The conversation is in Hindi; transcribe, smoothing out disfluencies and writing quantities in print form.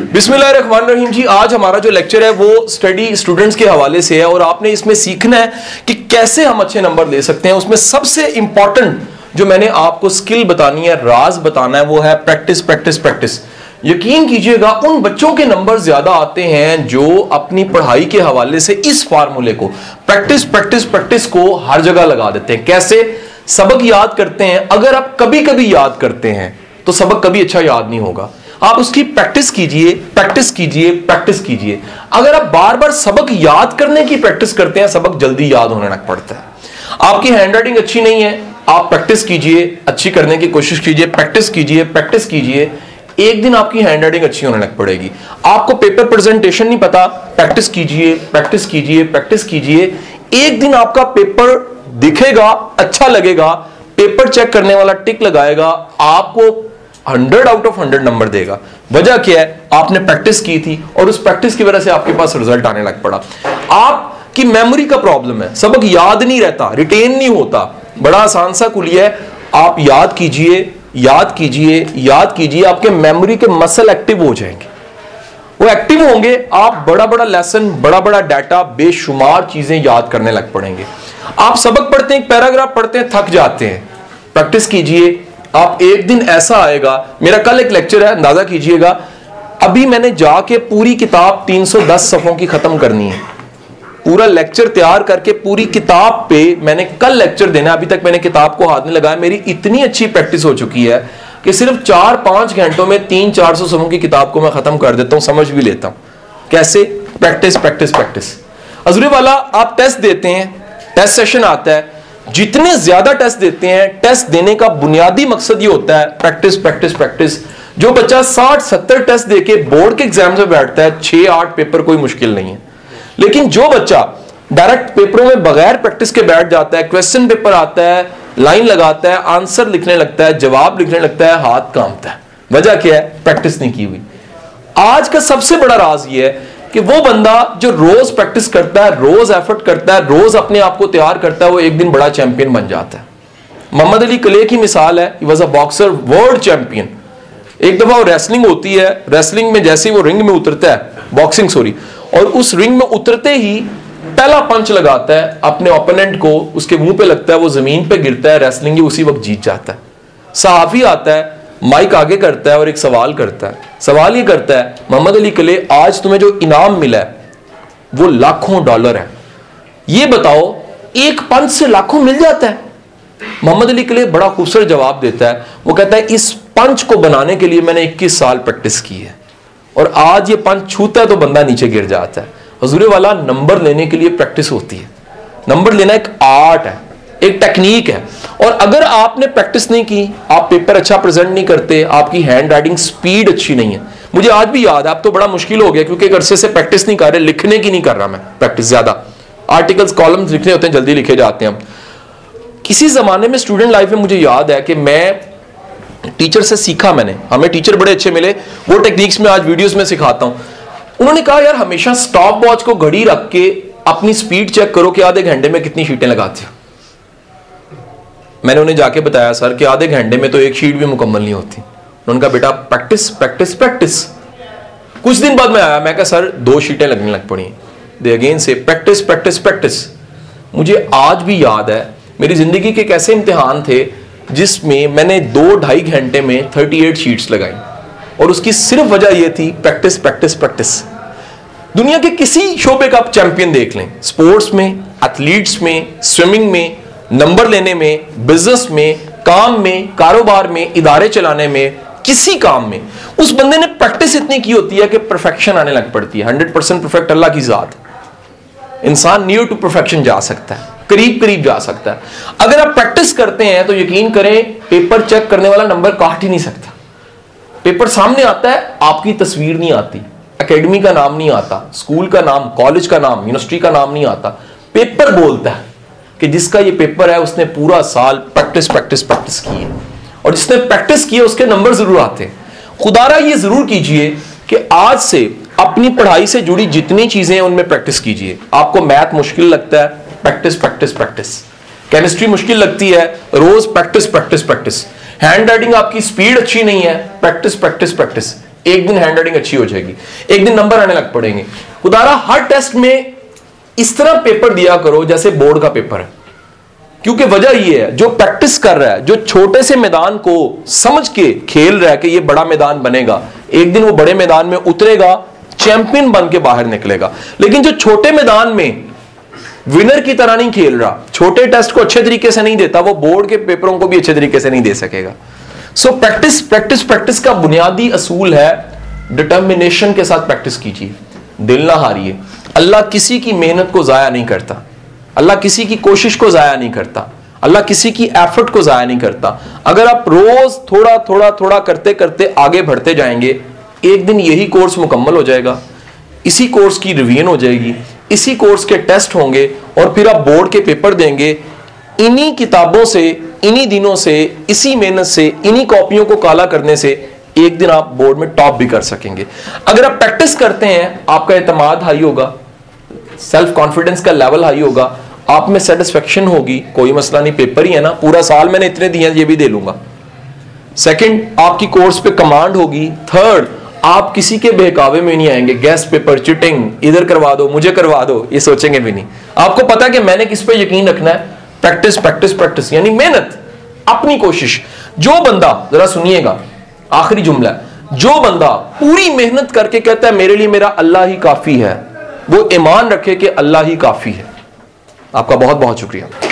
बिस्मिल्लाहिर्रहमानिर्रहीम जी, आज हमारा जो लेक्चर है वो स्टडी स्टूडेंट्स के हवाले से है और आपने इसमें सीखना है कि कैसे हम अच्छे नंबर ले सकते हैं। उसमें सबसे इंपॉर्टेंट जो मैंने आपको स्किल बतानी है, राज बताना है, वो है प्रैक्टिस प्रैक्टिस प्रैक्टिस। यकीन कीजिएगा उन बच्चों के नंबर ज्यादा आते हैं जो अपनी पढ़ाई के हवाले से इस फार्मूले को प्रैक्टिस प्रैक्टिस प्रैक्टिस को हर जगह लगा देते हैं। कैसे? सबक याद करते हैं। अगर आप कभी कभी याद करते हैं तो सबक कभी अच्छा याद नहीं होगा। आप उसकी प्रैक्टिस कीजिए, प्रैक्टिस कीजिए, प्रैक्टिस कीजिए। अगर आप बार बार सबक याद करने की प्रैक्टिस करते हैं, सबक जल्दी याद होने लग पड़ता है। आपकी हैंडराइटिंग अच्छी नहीं है, आप प्रैक्टिस कीजिए, अच्छी करने की कोशिश कीजिए, प्रैक्टिस कीजिए, प्रैक्टिस कीजिए। एक दिन आपकी हैंडराइटिंग अच्छी होने लग पड़ेगी। आपको पेपर प्रेजेंटेशन नहीं पता, प्रैक्टिस कीजिए, प्रैक्टिस कीजिए, प्रैक्टिस कीजिए। एक दिन आपका पेपर दिखेगा, अच्छा लगेगा, पेपर चेक करने वाला टिक लगाएगा, आपको 100 आउट ऑफ 100 नंबर देगा। वजह क्या है? आपने प्रैक्टिस की थी और उस प्रैक्टिस की वजह से आपके पास रिजल्ट आने लग पड़ा। आपकी मेमोरी का प्रॉब्लम है, सबक याद नहीं रहता, रिटेन नहीं होता। बड़ा आसान सा कुलिया है, आप याद कीजिए, याद कीजिए, याद कीजिए। आपके मेमोरी के मसल एक्टिव हो जाएंगे, वो एक्टिव होंगे, आप बड़ा बड़ा लेसन, बड़ा बड़ा डाटा, बेशुमार चीजें याद करने लग पड़ेंगे। आप सबक पढ़ते हैं, पैराग्राफ पढ़ते हैं, थक जाते हैं। प्रैक्टिस कीजिए, आप एक दिन ऐसा आएगा। मेरा कल एक लेक्चर है, अंदाजा कीजिएगा। अभी मैंने जाके पूरी किताब 310 सफ़ों की खत्म करनी है। पूरा लेक्चर तैयार करके पूरी किताब पे मैंने कल लेक्चर देना है। अभी तक मैंने किताब को हाथ नहीं लगाया। मेरी इतनी अच्छी प्रैक्टिस हो चुकी है कि सिर्फ 4-5 घंटों में 300-400 सफ़ों की किताब को मैं खत्म कर देता हूं, समझ भी लेता हूं। कैसे? Practice practice practice. अजूरी वाला, आप टेस्ट देते हैं, टेस्ट सेशन आता है। जितने ज्यादा टेस्ट देते हैं, टेस्ट देने का बुनियादी मकसद ये होता है प्रैक्टिस प्रैक्टिस प्रैक्टिस। जो बच्चा 60-70 टेस्ट देके बोर्ड के एग्जाम में बैठता है, 6-8 पेपर कोई मुश्किल नहीं है। लेकिन जो बच्चा डायरेक्ट पेपरों में बगैर प्रैक्टिस के बैठ जाता है, क्वेश्चन पेपर आता है, लाइन लगाता है, आंसर लिखने लगता है, जवाब लिखने लगता है, हाथ कांपता है। वजह क्या है? प्रैक्टिस नहीं की हुई। आज का सबसे बड़ा राज ये है कि वो बंदा जो रोज प्रैक्टिस करता है, रोज एफर्ट करता है, रोज अपने आप को तैयार करता है, वो एक दिन बड़ा चैंपियन बन जाता है। मोहम्मद अली कले की मिसाल है, he was a boxer, world champion. एक दफा वो रेसलिंग होती है, रेसलिंग में जैसे ही वो रिंग में उतरता है, बॉक्सिंग सॉरी, और उस रिंग में उतरते ही पहला पंच लगाता है अपने ओपोनेंट को, उसके मुंह पे लगता है, वो जमीन पे गिरता है, रेसलिंग ही उसी वक्त जीत जाता है। सहाफी आता है, माइक आगे करता है और एक सवाल करता है। सवाल ये करता है, मोहम्मद अली कले, आज तुम्हें जो इनाम मिला है वो लाखों डॉलर है, ये बताओ एक पंच से लाखों मिल जाता है? मोहम्मद अली कले बड़ा खूबसूरत जवाब देता है। वो कहता है, इस पंच को बनाने के लिए मैंने 21 साल प्रैक्टिस की है और आज ये पंच छूता है तो बंदा नीचे गिर जाता है। हुजूर वाला, नंबर लेने के लिए प्रैक्टिस होती है। नंबर लेना एक आर्ट है, एक टेक्निक है। और अगर आपने प्रैक्टिस नहीं की, आप पेपर अच्छा प्रेजेंट नहीं करते, आपकी हैंड राइटिंग स्पीड अच्छी नहीं है। मुझे आज भी याद है, अब तो बड़ा मुश्किल हो गया क्योंकि एक अरसे से प्रैक्टिस नहीं कर रहे, लिखने की नहीं कर रहा मैं प्रैक्टिस ज्यादा। आर्टिकल्स, कॉलम्स लिखने होते हैं, जल्दी लिखे जाते हैं। किसी जमाने में स्टूडेंट लाइफ में मुझे याद है कि मैं टीचर से सीखा, मैंने, हमें टीचर बड़े अच्छे मिले, वो टेक्निक्स में आज वीडियोस में सिखाता हूं। उन्होंने कहा, यार हमेशा स्टॉप वॉच को घड़ी रख के अपनी स्पीड चेक करो कि आधे घंटे में कितनी शीटें लगाते हो। मैंने उन्हें जाके बताया, सर कि आधे घंटे में तो एक शीट भी मुकम्मल नहीं होती। उन्होंने कहा, बेटा प्रैक्टिस प्रैक्टिस प्रैक्टिस। कुछ दिन बाद मैं आया, मैं कहा, सर 2 शीटें लगने लग पड़ी। दे अगेन से प्रैक्टिस प्रैक्टिस प्रैक्टिस। मुझे आज भी याद है मेरी जिंदगी के कैसे इम्तिहान थे जिसमें मैंने 2-2.5 घंटे में 38 शीट्स लगाई और उसकी सिर्फ वजह यह थी प्रैक्टिस प्रैक्टिस प्रैक्टिस। दुनिया के किसी शोबे का आप चैंपियन देख लें, स्पोर्ट्स में, एथलीट्स में, स्विमिंग में, नंबर लेने में, बिजनेस में, काम में, कारोबार में, इदारे चलाने में, किसी काम में, उस बंदे ने प्रैक्टिस इतनी की होती है कि परफेक्शन आने लग पड़ती है। 100% परफेक्ट अल्लाह की जात। इंसान नियर टू परफेक्शन जा सकता है, करीब करीब जा सकता है। अगर आप प्रैक्टिस करते हैं तो यकीन करें, पेपर चेक करने वाला नंबर काट ही नहीं सकता। पेपर सामने आता है, आपकी तस्वीर नहीं आती, एकेडमी का नाम नहीं आता, स्कूल का नाम, कॉलेज का नाम, यूनिवर्सिटी का नाम नहीं आता। पेपर बोलता है कि जिसका ये पेपर है उसने पूरा साल प्रैक्टिस प्रैक्टिस प्रैक्टिस की है, और जिसने प्रैक्टिस की है उसके नंबर जरूर आते हैं। खुदारा ये जरूर कीजिए कि आज से अपनी पढ़ाई से जुड़ी जितनी चीजें हैं उनमें प्रैक्टिस कीजिए। आपको मैथ मुश्किल लगता है, प्रैक्टिस प्रैक्टिस प्रैक्टिस। केमिस्ट्री मुश्किल लगती है, रोज practice practice practice. Handwriting आपकी स्पीड अच्छी नहीं है, प्रैक्टिस प्रैक्टिस प्रैक्टिस। एक दिन हैंडराइटिंग अच्छी हो जाएगी, एक दिन नंबर आने लग पड़ेंगे। खुदारा हर टेस्ट में इस तरह पेपर दिया करो जैसे बोर्ड का पेपर है, क्योंकि वजह यह है जो प्रैक्टिस कर रहा है, जो छोटे से मैदान को समझ के खेल रहा है कि यह बड़ा मैदान बनेगा, एक दिन वो बड़े मैदान में उतरेगा, चैंपियन बन के बाहर निकलेगा। लेकिन जो छोटे मैदान में विनर की तरह नहीं खेल रहा, छोटे टेस्ट को अच्छे तरीके से नहीं देता, वो बोर्ड के पेपरों को भी अच्छे तरीके से नहीं दे सकेगा। सो प्रैक्टिस प्रैक्टिस प्रैक्टिस का बुनियादी असूल है डिटर्मिनेशन के साथ प्रैक्टिस कीजिए, दिल ना हारिए। अल्लाह किसी की मेहनत को जाया नहीं करता, अल्लाह किसी की कोशिश को जाया नहीं करता, अल्लाह किसी की एफर्ट को जाया नहीं करता। अगर आप रोज थोड़ा थोड़ा थोड़ा करते करते आगे बढ़ते जाएंगे, एक दिन यही कोर्स मुकम्मल हो जाएगा, इसी कोर्स की रिवीजन हो जाएगी, इसी कोर्स के टेस्ट होंगे और फिर आप बोर्ड के पेपर देंगे। इन्हीं किताबों से, इन्हीं दिनों से, इसी मेहनत से, इन्हीं कॉपियों को काला करने से एक दिन आप बोर्ड में टॉप भी कर सकेंगे। अगर आप प्रैक्टिस करते हैं, आपका एतमाद हाई होगा, सेल्फ कॉन्फिडेंस का लेवल हाई होगा, आप में सेटिस्फेक्शन होगी, कोई मसला नहीं, पेपर ही है ना, पूरा साल मैंने इतने दिए ये भी दे लूंगा। सेकंड, आपकी कोर्स पे कमांड होगी। थर्ड, आप किसी के बहकावे में नहीं आएंगे, गेस्ट पेपर, चिटिंग, इधर करवा दो, मुझे करवा दो, ये सोचेंगे भी नहीं। आपको पता है कि मैंने किस पे यकीन रखना है, प्रैक्टिस प्रैक्टिस प्रैक्टिस, यानी मेहनत, अपनी कोशिश। जो बंदा, जरा सुनिएगा, आखिरी जुमला, जो बंदा पूरी मेहनत करके कहता है मेरे लिए मेरा अल्लाह ही काफी है, वो ईमान रखे कि अल्लाह ही काफी है। आपका बहुत बहुत शुक्रिया।